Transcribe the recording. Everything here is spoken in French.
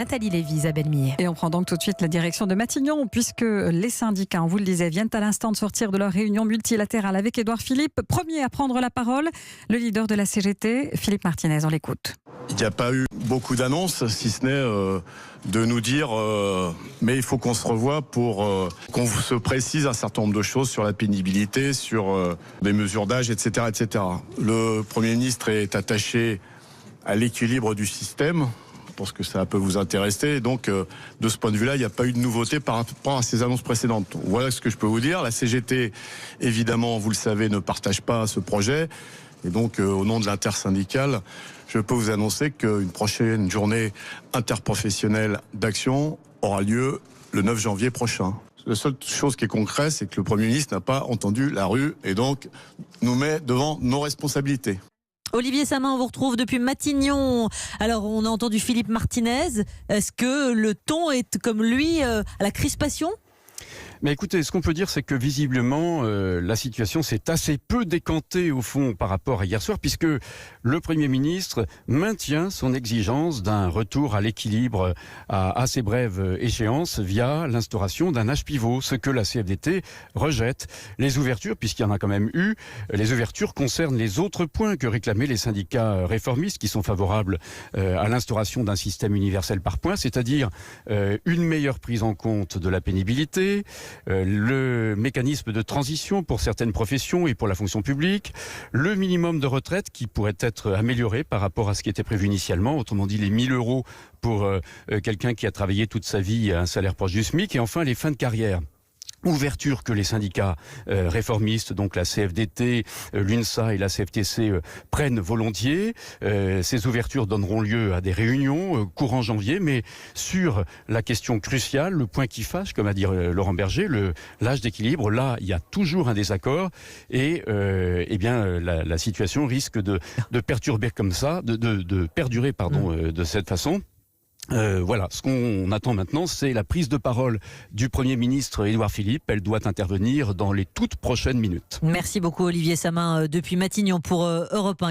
Nathalie Lévy, Isabelle Millet. Et on prend donc tout de suite la direction de Matignon, puisque les syndicats, on vous le disait, viennent à l'instant de sortir de leur réunion multilatérale avec Édouard Philippe. Premier à prendre la parole, le leader de la CGT, Philippe Martinez, on l'écoute. Il n'y a pas eu beaucoup d'annonces, si ce n'est de nous dire mais il faut qu'on se revoie pour qu'on se précise un certain nombre de choses sur la pénibilité, sur les mesures d'âge, etc., etc. Le Premier ministre est attaché à l'équilibre du système. Je pense que ça peut vous intéresser. Donc, de ce point de vue-là, il n'y a pas eu de nouveauté par rapport à ces annonces précédentes. Voilà ce que je peux vous dire. La CGT, évidemment, vous le savez, ne partage pas ce projet. Et donc, au nom de l'intersyndicale, je peux vous annoncer qu'une prochaine journée interprofessionnelle d'action aura lieu le 9 janvier prochain. La seule chose qui est concrète, c'est que le Premier ministre n'a pas entendu la rue et donc nous met devant nos responsabilités. Olivier Samin, on vous retrouve depuis Matignon. Alors, on a entendu Philippe Martinez. Est-ce que le ton est, comme lui, à la crispation ? Mais écoutez, ce qu'on peut dire, c'est que visiblement, la situation s'est assez peu décantée au fond par rapport à hier soir, puisque le Premier ministre maintient son exigence d'un retour à l'équilibre à assez brève échéance via l'instauration d'un âge pivot, ce que la CFDT rejette. Les ouvertures, puisqu'il y en a quand même eu, les ouvertures concernent les autres points que réclamaient les syndicats réformistes qui sont favorables à l'instauration d'un système universel par points, c'est-à-dire une meilleure prise en compte de la pénibilité, le mécanisme de transition pour certaines professions et pour la fonction publique, le minimum de retraite qui pourrait être amélioré par rapport à ce qui était prévu initialement, autrement dit les 1 000 € pour quelqu'un qui a travaillé toute sa vie à un salaire proche du SMIC, et enfin les fins de carrière. Ouverture que les syndicats réformistes, donc la CFDT, l'UNSA et la CFTC prennent volontiers. Ces ouvertures donneront lieu à des réunions courant janvier, mais sur la question cruciale, le point qui fâche, comme a dit Laurent Berger, l'âge d'équilibre, là il y a toujours un désaccord et la situation risque de perturber comme ça, de perdurer de cette façon. Voilà, ce qu'on attend maintenant, c'est la prise de parole du Premier ministre Édouard Philippe. Elle doit intervenir dans les toutes prochaines minutes. Merci beaucoup Olivier Samin depuis Matignon pour Europe 1.